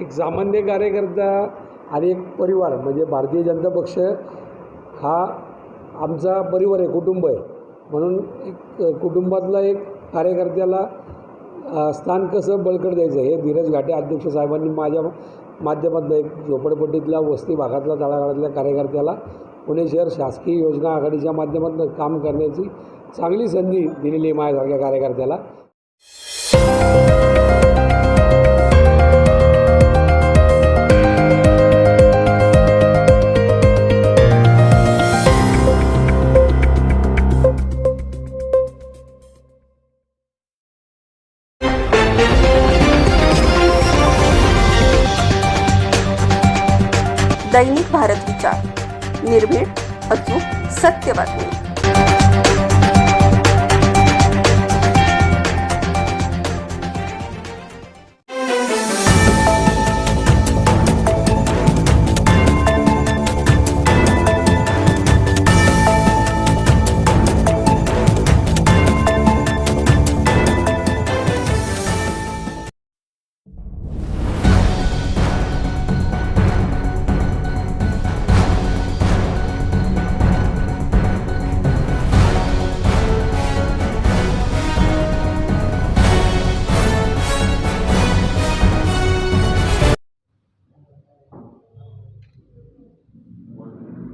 एक सामान्य कार्यकर्ता आणि एक परिवार म्हणजे भारतीय जनता पक्ष हा आमचा परिवार आहे, कुटुंब आहे. म्हणून एक कुटुंबातला एक कार्यकर्त्याला स्थान कसं बळकट द्यायचं हे धीरज घाटे अध्यक्ष साहेबांनी माझ्या माध्यमातून एक झोपडपट्टीतल्या वस्ती भागातल्या तळागाळातल्या कार्यकर्त्याला पुणे शहर शासकीय योजना आघाडीच्या माध्यमातून काम करण्याची चांगली संधी दिलेली आहे माझ्यासारख्या कार्यकर्त्याला. दैनिक भारत विचार, निर्भीड, अचूक, सत्य बातमी.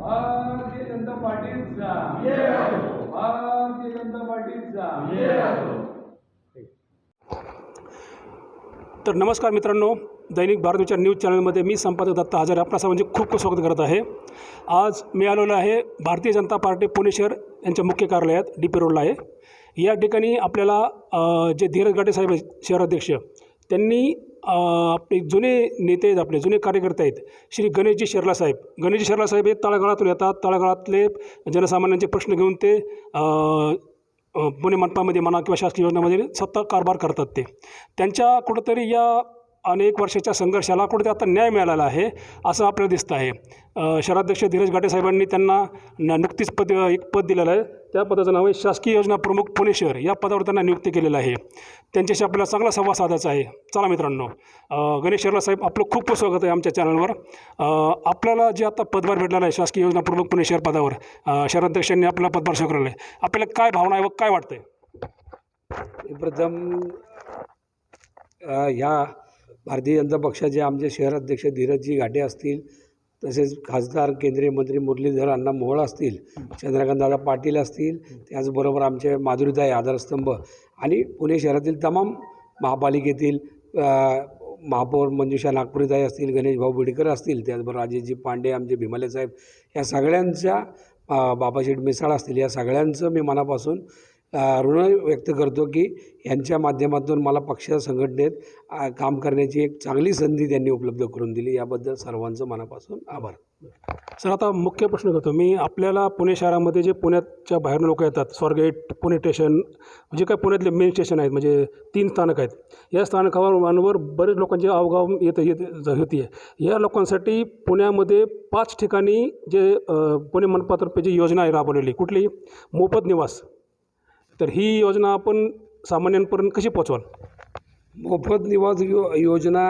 भारतीय जनता पार्टीचा भारतीय जनता पार्टीचा. तर नमस्कार मित्रांनो, दैनिक भारत विचार न्यूज चॅनलमध्ये मी संपादक दत्ता हजारे आपणा सर्वांचे खूप खूप स्वागत करत आहे. आज मी आलेलो आहे भारतीय जनता पार्टी पुणे शहर यांच्या मुख्य कार्यालयात DP रोडला आहे. या ठिकाणी आपल्याला जे धीरज घाटे साहेब शहराध्यक्ष त्यांनी आपले जुने नेते आहेत, आपले जुने कार्यकर्ते आहेत, श्री गणेशजी शेर्ला साहेब. गणेशजी शेर्ला साहेब हे तळागाळातून येतात. तळागाळातले जनसामान्यांचे प्रश्न घेऊन ते पुणे मनपामध्ये म्हणा किंवा शासकीय योजनामध्ये सत्ता कारभार करतात. त्यांच्या कुठंतरी या अनेक वर्षाच्या संघर्षाला कुठेतरी आता न्याय मिळालेला आहे असं आपल्याला दिसतं आहे. शहराध्यक्ष धीरज घाटे साहेबांनी त्यांना नुकतीच एक पद दिलेलं आहे. त्या पदाचं नाव आहे शासकीय योजना प्रमुख पुणे शहर. या पदावर त्यांना नियुक्ती केलेलं आहे. त्यांच्याशी आपल्याला चांगला संवाद साधायचा आहे. चला मित्रांनो, गणेश शेर्ला साहेब आपलं खूप खूप स्वागत आहे आमच्या चॅनलवर. आपल्याला जे आता पदभार भेटलेला आहे शासकीय योजना प्रमुख पुणे शहर पदावर, शहराध्यक्षांनी आपल्याला पदभार स्वीकारलेलं आहे. आपल्याला काय भावना आहे व काय वाटतंय? प्रथम ह्या भारतीय जनता पक्षाचे आमचे शहराध्यक्ष धीरजजी घाटे असतील, तसेच खासदार केंद्रीय मंत्री मुरलीधर अण्णा मोहोळ असतील, चंद्रकांतदादा पाटील असतील, त्याचबरोबर आमचे माधुरीताई आधारस्तंभ आणि पुणे शहरातील तमाम महापालिकेतील महापौर मंजुषा नागपुरीताई असतील, गणेश भाऊ बिडकर असतील, त्याचबरोबर राजेशजी पांडे, आमचे भीमाले साहेब, या सगळ्यांच्या बाबाशेठ मिसाळ असतील, या सगळ्यांचं मी मनापासून ऋण व्यक्त करतो की यांच्या माध्यमातून मला पक्ष संघटनेत काम करण्याची एक चांगली संधी त्यांनी उपलब्ध करून दिली. याबद्दल सर्वांचं मनापासून आभार. सर, आता मुख्य प्रश्न करतो मी. आपल्याला पुणे शहरामध्ये जे पुण्याच्या बाहेरून लोक येतात, स्वारगेट, पुणे स्टेशन, म्हणजे काय पुण्यातले मेन स्टेशन आहेत, म्हणजे 3 स्थानक आहेत. या स्थानकावर बरेच लोकांची आवगाव होती आहे. या लोकांसाठी पुण्यामध्ये 5 ठिकाणी जे पुणे मनपातर्फे जी योजना आहे राबवलेली, कुठली? मोफत निवास. तर ही योजना आपण सामान्यांपर्यंत कशी पोचवाल? मोफत निवास योजना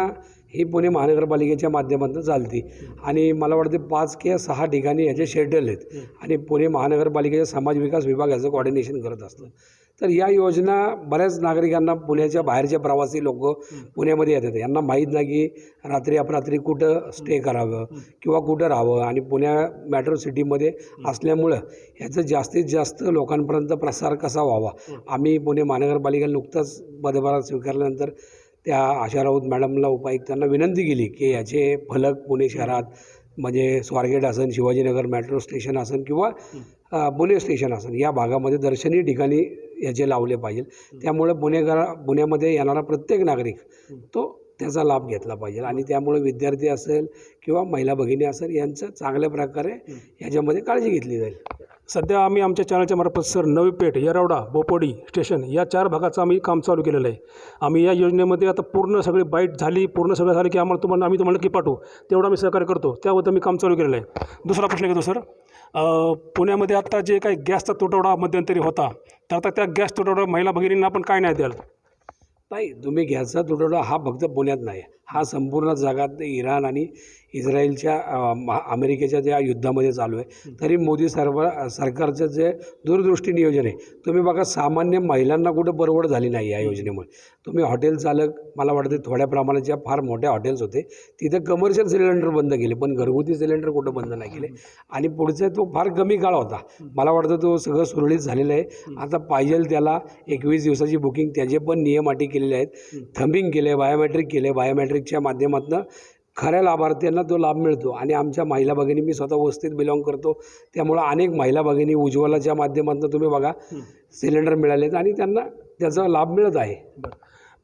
ही पुणे महानगरपालिकेच्या माध्यमातून चालती आणि मला वाटते 5 किंवा 6 ठिकाणी याचे शेड्यूल आहेत आणि पुणे महानगरपालिकेचा समाज विकास विभाग याचं कोऑर्डिनेशन करत असतं. तर या योजना बऱ्याच नागरिकांना, पुण्याच्या बाहेरचे प्रवासी लोक पुण्यामध्ये येतात, यांना माहीत नाही की रात्री अपरात्री कुठं स्टे करावं किंवा कुठं राहावं. आणि पुण्या मेट्रो सिटीमध्ये असल्यामुळं ह्याचं जास्तीत जास्त लोकांपर्यंत प्रसार कसा व्हावा. आम्ही पुणे महानगरपालिकेला नुकताच पदभार स्वीकारल्यानंतर त्या आशा राऊत मॅडमला, उपायुक्तांना विनंती केली की याचे फलक पुणे शहरात, म्हणजे स्वारगेट असेल, शिवाजीनगर मेट्रो स्टेशन असेल किंवा पुणे स्टेशन असेल, या भागामध्ये दर्शनीय ठिकाणी याचे लावले पाहिजे. त्यामुळे पुण्यामध्ये येणारा प्रत्येक नागरिक तो त्याचा लाभ घेतला पाहिजे आणि त्यामुळे विद्यार्थी असेल किंवा महिला भगिनी असेल यांचं चांगल्या प्रकारे याच्यामध्ये काळजी घेतली जाईल. सध्या आम्ही आमच्या चॅनलच्या मार्फत सर नवी पेठ, येरवडा, बोपोडी स्टेशन या 4 भागाचं आम्ही काम चालू केलेलं आहे. आम्ही या योजनेमध्ये आता पूर्ण सगळी बाईट झाली, पूर्ण सगळं झालं की आम्ही तुम्हाला नक्की पाठवू, तेवढं आम्ही सहकार्य करतो. त्याबद्दल मी काम चालू केलेलं आहे. दुसरा प्रश्न घेतो सर, पुण्यामध्ये आता जे काही गॅसचा तुटवडा मध्यंतरी होता, तर आता त्या गॅस तुटवडा महिला भगिनींना आपण काय न्याय द्याल? नाही, तुम्ही घ्यायचा तुटवडा हा फक्त पुण्यात नाही, हा संपूर्ण जगात इराण आणि इस्रायलच्या अमेरिकेच्या ज्या युद्धामध्ये चालू आहे. तरी मोदी सरकारचं जे दूरदृष्टी नियोजन आहे, तुम्ही बघा सामान्य महिलांना कुठं परवड झाली नाही या योजनेमुळे. तुम्ही हॉटेल चालक, मला वाटते थोड्या प्रमाणात ज्या फार मोठ्या हॉटेल्स होते तिथे कमर्शियल सिलेंडर बंद केले, पण घरगुती सिलेंडर कुठं बंद नाही केले. आणि पुढचा तो फार कमी काळ होता, मला वाटतं तो सगळं सुरळीत झालेलं आहे. आता पाहिजे त्याला 21 दिवसाची बुकिंग, त्याचे पण नियम अटी केलेले आहेत. थंबिंग केले, बायोमेट्रिक केले, बायोमेट्रिकच्या माध्यमातून खऱ्या लाभार्थ्यांना तो लाभ मिळतो. आणि आमच्या महिला भगिनी, मी स्वतः वस्तीत बिलॉंग करतो, त्यामुळं अनेक महिला भगिनी उज्ज्वलाच्या माध्यमातून तुम्ही बघा सिलेंडर मिळालेत आणि त्यांना त्याचा लाभ मिळत आहे.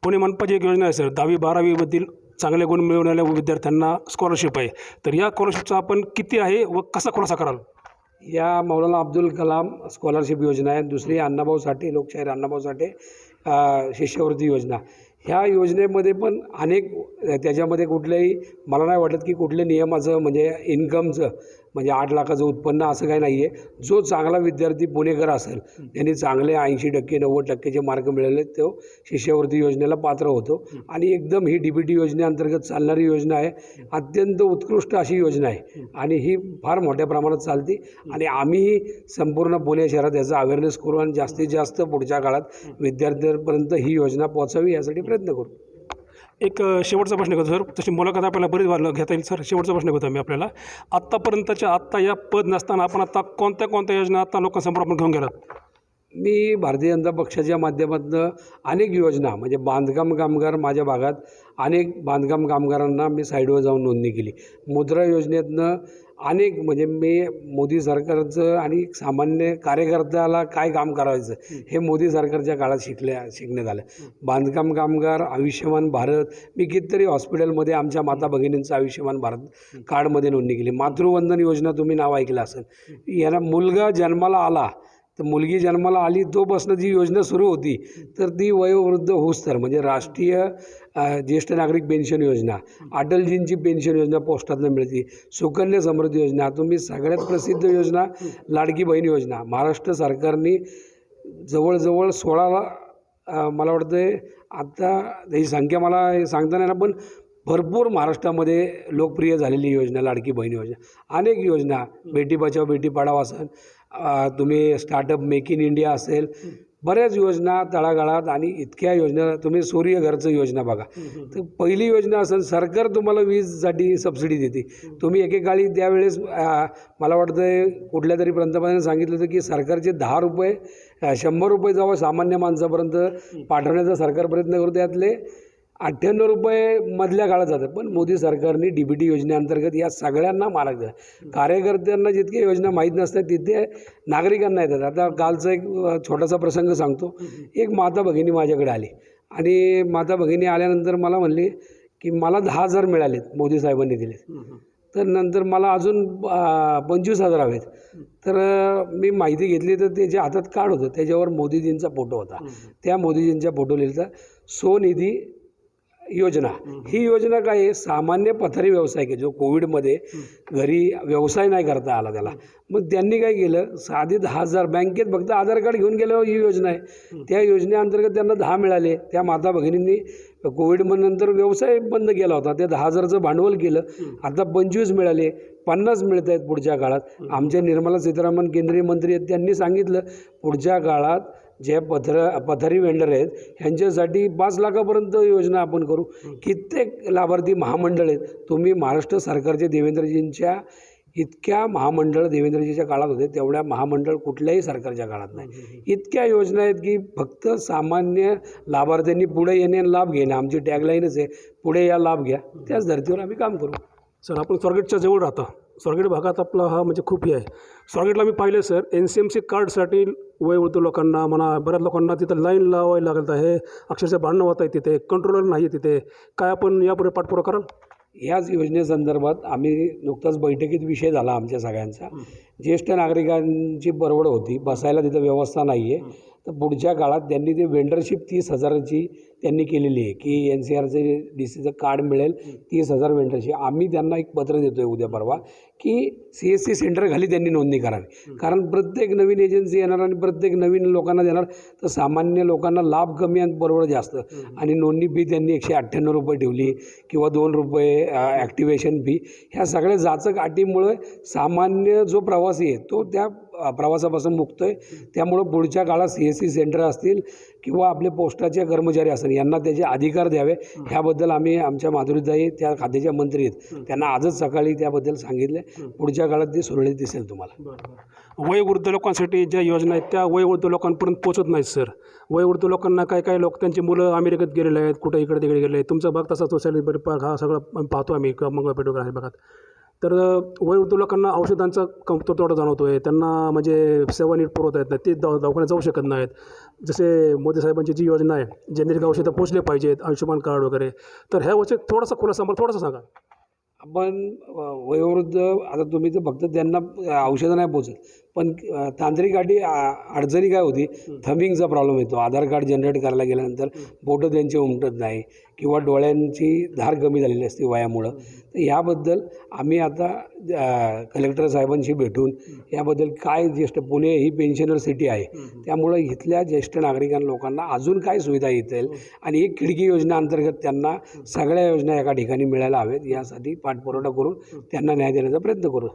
पुणे मनपाची एक योजना आहे सर, 10वी-12वीमधील चांगले गुण मिळवणाऱ्या विद्यार्थ्यांना स्कॉलरशिप आहे. तर या स्कॉलरशिपचा आपण किती आहे व कसा खुलासा कराल? या मौलाना अब्दुल कलाम स्कॉलरशिप योजना आहे. दुसरी अण्णाभाऊ साठे, लोकशाहीर अण्णाभाऊ साठे शिष्यवृत्ती योजना. ह्या योजनेमध्ये पण अनेक, त्याच्यामध्ये कुठल्याही मला नाही वाटत की कुठल्या नियमाचं म्हणजे इन्कमचं म्हणजे 8 लाखाचं उत्पन्न असं काही नाही आहे. जो चांगला विद्यार्थी पुणेकर असेल, त्यांनी चांगले 80% 90%चे मार्क मिळाले, तो शिष्यवृत्ती योजनेला पात्र होतो. आणि एकदम ही DBT योजनेअंतर्गत चालणारी योजना आहे. अत्यंत उत्कृष्ट अशी योजना आहे आणि ही फार मोठ्या प्रमाणात चालते. आणि आम्हीही संपूर्ण पुणे शहरात याचा अवेअरनेस करू आणि जास्तीत जास्त पुढच्या काळात विद्यार्थ्यांपर्यंत ही योजना पोहोचावी यासाठी प्रयत्न करू. एक शेवटचा प्रश्न करतो सर, तशी मुलाखत आपल्याला बरीच घेता येईल सर. शेवटचा प्रश्न करतो मी आपल्याला, आत्ता या पद नसताना आपण आता कोणत्या योजना आता लोकांसमोर आपण घेऊन गेलात? मी भारतीय जनता पक्षाच्या माध्यमातून अनेक योजना म्हणजे बांधकाम कामगार, माझ्या भागात अनेक बांधकाम कामगारांना मी साईडवर जाऊन नोंदणी केली. मुद्रा योजनेतनं अनेक म्हणजे मी मोदी सरकारचं आणि सामान्य कार्यकर्त्याला काय काम करायचं हे मोदी सरकारच्या काळात शिकण्यात आलं. बांधकाम कामगार, आयुष्यमान भारत, मी कितीतरी हॉस्पिटलमध्ये आमच्या माता भगिनींचं आयुष्यमान भारत कार्डमध्ये नोंदणी केली. मातृवंदन योजना तुम्ही नाव ऐकलं असेल. यांना मुलगा जन्माला आला तर मुलगी जन्माला आली तोपासून जी योजना सुरू होती तर ती वयोवृद्ध होस्तर म्हणजे राष्ट्रीय ज्येष्ठ नागरिक पेन्शन योजना, अटलजींची पेन्शन योजना पोस्टातनं मिळते, सुकन्या समृद्धी योजना, तुम्ही सगळ्यात प्रसिद्ध योजना लाडकी बहीण योजना. महाराष्ट्र सरकारने जवळजवळ 16 मला वाटतं, आता त्याची संख्या मला सांगता नाही ना, पण भरपूर महाराष्ट्रामध्ये लोकप्रिय झालेली योजना लाडकी बहीण योजना. अनेक योजना, बेटी बचाव बेटी पढाव असेल, तुम्ही स्टार्टअप मेक इन इंडिया असेल, बऱ्याच योजना तळागाळात. आणि इतक्या योजना, तुम्ही सूर्यघरचं योजना बघा, तर पहिली योजना असेल सरकार तुम्हाला वीजसाठी सबसिडी देते. तुम्ही एकेकाळी त्यावेळेस मला वाटतं कुठल्या तरी पंतप्रधानांनी सांगितलं होतं की सरकारचे 10 रुपये 100 रुपये जेव्हा सामान्य माणसापर्यंत पाठवण्याचा सरकार प्रयत्न करतो, त्यातले 98 रुपये मधल्या काळात जातात. पण मोदी सरकारने DBT योजनेअंतर्गत या सगळ्यांना मार्ग दिला. कार्यकर्त्यांना जितके योजना माहीत नसतात तिथे नागरिकांना येतात. आता कालचा एक छोटासा प्रसंग सांगतो. एक माता भगिनी माझ्याकडे आली आणि माता भगिनी आल्यानंतर मला म्हणली की मला 10,000 मिळालेत, मोदी साहेबांनी दिले. तर नंतर मला अजून 25,000 हवेत. तर मी माहिती घेतली तर त्याच्या हातात कार्ड होतं, त्याच्यावर मोदीजींचा फोटो होता. त्या मोदीजींच्या फोटो लिहिलं स्वनिधी योजना. ही योजना काय आहे, सामान्य पथारी व्यावसायिक आहे जो कोविडमध्ये घरी व्यवसाय नाही करता आला त्याला, मग त्यांनी काय केलं, साधे 10,000 बँकेत फक्त आधार कार्ड घेऊन गेल्यावर ही योजना आहे. त्या योजनेअंतर्गत त्यांना 10 मिळाले. त्या माता भगिनींनी कोविडनंतर व्यवसाय बंद केला होता, त्या 10,000चं भांडवल केलं, आता 25 मिळाले, 50 मिळत आहेत पुढच्या काळात. आमच्या निर्मला सीतारामन केंद्रीय मंत्री आहेत, त्यांनी सांगितलं पुढच्या काळात जे पथारी वेंडर आहेत ह्यांच्यासाठी 5 लाखापर्यंत योजना आपण करू. कित्येक लाभार्थी महामंडळ आहेत. तुम्ही महाराष्ट्र सरकारचे देवेंद्रजींच्या इतक्या महामंडळ देवेंद्रजीच्या काळात होते तेवढ्या महामंडळ कुठल्याही सरकारच्या काळात नाही. इतक्या योजना आहेत की फक्त सामान्य लाभार्थ्यांनी पुढे येणे आणि लाभ घेणे, आमची टॅगलाईनच आहे, पुढे या लाभ घ्या. त्याच धर्तीवर आम्ही काम करू. सर, आपण स्वारगेटच्या जवळ राहता. स्वारगेट भागात आपला हा म्हणजे खूप हे आहे. स्वारगेटला मी पाहिलं सर, NCMC कार्डसाठी वयोवृद्ध लोकांना म्हणा, बऱ्याच लोकांना तिथं लाईन लावायला लागत आहे, अक्षरशः भांडणं होत आहे, तिथे कंट्रोलर नाही तिथे. काय आपण यापुढे पाठपुरावा कराल? याच योजनेसंदर्भात आम्ही नुकताच बैठकीत विषय झाला आमच्या सगळ्यांचा. ज्येष्ठ नागरिकांची परवड होती, बसायला तिथं व्यवस्था नाही आहे, तर पुढच्या काळात त्यांनी ते वेंडरशिप 30,000ची त्यांनी केलेली आहे की NCRचं DCचं कार्ड मिळेल 30,000 वेंडरशिप. आम्ही त्यांना एक पत्र देतो आहे उद्या परवा की CSC सेंटरखाली त्यांनी नोंदणी करावी. कारण प्रत्येक नवीन एजन्सी येणार आणि प्रत्येक नवीन लोकांना देणार तर सामान्य लोकांना लाभ कमी आणि परवड जास्त. आणि नोंदणी फी त्यांनी 198 रुपये ठेवली किंवा 2 रुपये ॲक्टिवेशन फी. ह्या सगळ्या जाचक अटीमुळे सामान्य जो प्रवासी आहे तो त्या प्रवासापासून मुक्त आहे. त्यामुळं पुढच्या काळात CSC सेंटर असतील किंवा आपले पोस्टाचे कर्मचारी असतील यांना त्याचे अधिकार द्यावे. ह्याबद्दल आम्ही आमच्या माधुरीताई त्या खात्याच्या मंत्री आहेत त्यांना आजच सकाळी त्याबद्दल सांगितले. पुढच्या काळात ती सुरळीत दिसेल तुम्हाला. वयोवृद्ध लोकांसाठी ज्या योजना आहेत त्या वयोवृद्ध लोकांपर्यंत पोहोचत नाहीत सर. वयोवृद्ध लोकांना काही लोक त्यांची मुलं अमेरिकेत गेलेले आहेत, कुठे इकडे तिकडे गेलेले आहेत. तुमचा भाग तसा सोसायटी पार्क हा सगळं पाहतो आम्ही मंगळपेठ वगैरे भागात. तर वयोवृद्ध लोकांना औषधांचा कमतरता जाणवतो आहे. त्यांना म्हणजे सेवा नीट पुरवता येत नाही, ते दवाखान्यात जाऊ शकत नाहीत. जसे मोदी साहेबांची जी योजना आहे जेनेरिक औषधं पोचले पाहिजेत, आयुष्यमान कार्ड वगैरे, तर ह्या गोष्टी थोडासा खुलासा मला थोडंसं सांगा. आपण वयोवृद्ध आता तुम्ही तर फक्त त्यांना औषधं नाही पोचत पण तांत्रिक अडचणी काय होती, थंबिंगचा प्रॉब्लेम येतो. आधार कार्ड जनरेट करायला गेल्यानंतर बोटं त्यांची उमटत नाही किंवा डोळ्यांची धार कमी झालेली असते वयामुळं. तर याबद्दल आम्ही आता कलेक्टर साहेबांशी भेटून याबद्दल काय ज्येष्ठ पुणे ही पेन्शनर सिटी आहे त्यामुळं इथल्या ज्येष्ठ नागरिकांना लोकांना अजून काय सुविधा येतील आणि एक खिडकी योजना अंतर्गत त्यांना सगळ्या योजना एका ठिकाणी मिळायला हव्यात यासाठी पाठपुरावा करून त्यांना न्याय देण्याचा प्रयत्न करू.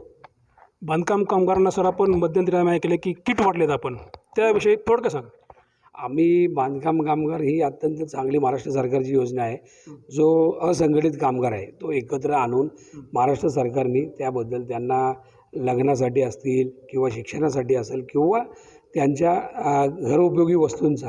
बांधकाम कामगारांना सर आपण मध्यंतरी आम्ही ऐकले की किट वाटलेत आपण, त्याविषयी थोडक्यात सांगा. आम्ही बांधकाम कामगार ही अत्यंत चांगली महाराष्ट्र सरकारची योजना आहे. जो असंघटित कामगार आहे तो एकत्र आणून महाराष्ट्र सरकारने त्याबद्दल त्यांना लग्नासाठी असतील किंवा शिक्षणासाठी असेल किंवा त्यांच्या घरोपयोगी वस्तूंचा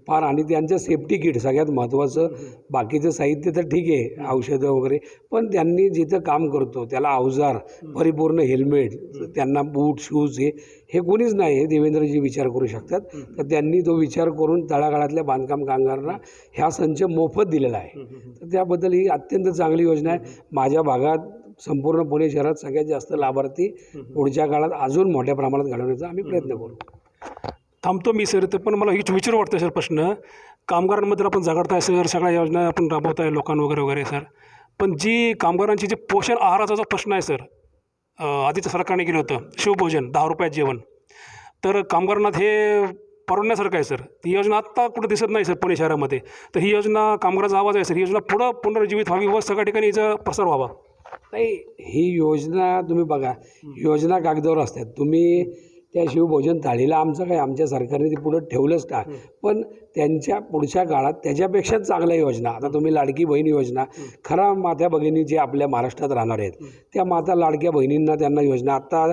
फार आणि त्यांचं सेफ्टी किट सगळ्यात महत्त्वाचं. बाकीचं साहित्य तर ठीक आहे औषधं वगैरे, पण त्यांनी जिथं काम करतो त्याला अवजार परिपूर्ण हेल्मेट त्यांना बूट शूज हे कोणीच नाही हे देवेंद्रजी विचार करू शकतात. तर त्यांनी तो विचार करून तळागाळातल्या बांधकाम कामगारांना ह्या संच मोफत दिलेला आहे. तर त्याबद्दल ही अत्यंत चांगली योजना आहे. माझ्या भागात संपूर्ण पुणे शहरात सगळ्यात जास्त लाभार्थी पुढच्या काळात अजून मोठ्या प्रमाणात घडवण्याचा आम्ही प्रयत्न करू. थांबतो मी सर, तर पण मला विचारू वाटतं सर प्रश्न, कामगारांमध्ये आपण झगडताय सर, सगळ्या योजना आपण राबवताय लोकांना वगैरे वगैरे सर, पण जी कामगारांची जे पोषण आहाराचा जो प्रश्न आहे सर, आधीच्या सरकारने केलं होतं शिवभोजन 10 रुपयात जेवण, तर कामगारांना हे परवडण्यासारखं आहे सर. ती योजना आत्ता कुठं दिसत नाही सर पुणे शहरामध्ये. तर ही योजना कामगाराचा आवाज आहे सर, ही योजना पुढं पुनर्जीवित व्हावी व सगळ्या ठिकाणी हिचा प्रसार व्हावा. नाही, ही योजना तुम्ही बघा, योजना कागदावर असतात. तुम्ही त्या शिवभोजन थाळीला आमचं काय, आमच्या सरकारने ते पुढं ठेवलंच का, पण त्यांच्या पुढच्या काळात त्याच्यापेक्षा चांगल्या योजना, आता तुम्ही लाडकी बहीण योजना, खरा माता भगिनी जे आपल्या महाराष्ट्रात राहणार आहेत त्या माता लाडक्या बहिणींना त्यांना योजना, आत्ता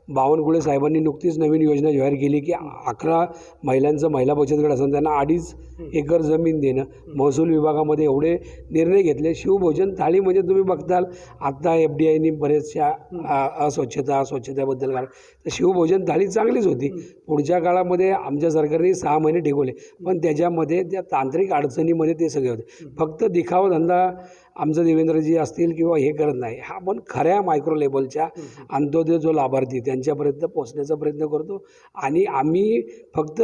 बावनकुळे साहेबांनी नुकतीच नवीन योजना जाहीर केली की 11 महिलांचं महिला बचत गट असून त्यांना 2.5 एकर जमीन देणं. महसूल विभागामध्ये एवढे निर्णय घेतले. शिवभोजन थाळी म्हणजे तुम्ही बघताल आत्ता FDIनी बरेचशा स्वच्छतेबद्दल कारण, तर शिवभोजन थाळी चांगलीच होती. पुढच्या काळामध्ये आमच्या सरकारने 6 महिने टिकवले, पण त्याच्यामध्ये त्या तांत्रिक अडचणीमध्ये ते सगळे होते. फक्त दिखावा धंदा आमचं देवेंद्रजी असतील किंवा हे करत नाही, हा पण खऱ्या मायक्रो लेवलच्या अंत्योदय जो लाभार्थी त्यांच्यापर्यंत पोचण्याचा प्रयत्न करतो. आणि आम्ही फक्त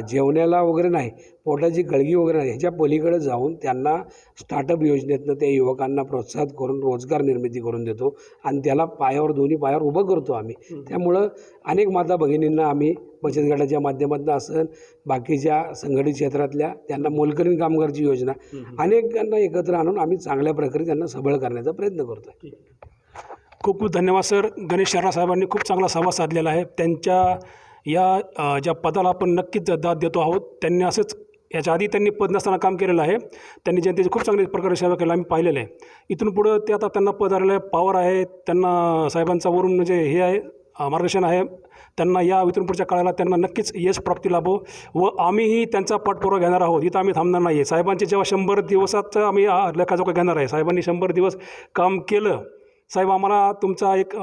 जेवण्याला वगैरे नाही, पोटाची गळगी वगैरे नाही, ह्याच्या पलीकडे जाऊन त्यांना स्टार्टअप योजनेतनं त्या युवकांना प्रोत्साहित करून रोजगार निर्मिती करून देतो आणि त्याला दोन्ही पायावर उभं करतो आम्ही. त्यामुळं अनेक माता भगिनींना आम्ही बचत गटाच्या माध्यमातून असेल बाकीच्या संघटित क्षेत्रातल्या त्यांना मोलकरीण कामगारची योजना अनेकांना एकत्र आणून आम्ही चांगल्या प्रकारे त्यांना सबळ करण्याचा प्रयत्न करतो आहे. खूप खूप धन्यवाद सर. गणेश शर्मा साहेबांनी खूप चांगला संवाद साधलेला आहे. त्यांच्या या ज्या पदाला आपण नक्कीच दाद देतो आहोत. त्यांनी असंच याच्या आधी त्यांनी पद नसताना काम केलेलं आहे. त्यांनी जनतेची खूप चांगल्या प्रकारे सेवा केली आम्ही पाहिलेलं आहे. इथून पुढं ते आता त्यांना पद आलेलं आहे, पॉवर आहे त्यांना, साहेबांचा वरून म्हणजे हे आहे मार्गदर्शन आहे त्यांना. या इथून पुढच्या काळाला त्यांना नक्कीच यश प्राप्ती लाभो व आम्हीही त्यांचा पाठपुरावा घेणार आहोत. इथं आम्ही थांबणार नाही आहे. साहेबांचे जेव्हा 100 दिवसाचं आम्ही लेखाजोखा घेणार आहे. साहेबांनी 100 दिवस काम केलं. साहेब आम्हाला तुमचा एक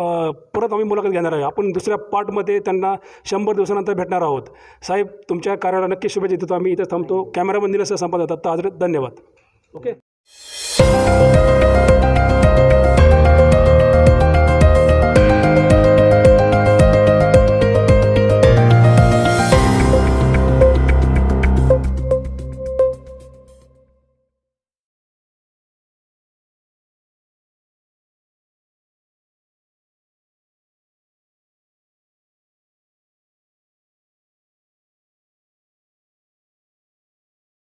परत आम्ही मुलाखत घेणार आहे. आपण दुसऱ्या पार्टमध्ये त्यांना 100 दिवसानंतर भेटणार आहोत. साहेब तुमच्या कार्याला नक्की शुभेच्छा देतो. आम्ही इथं थांबतो. कॅमेरामन दिनसह संपादक दत्ता हाजरे, धन्यवाद. ओके.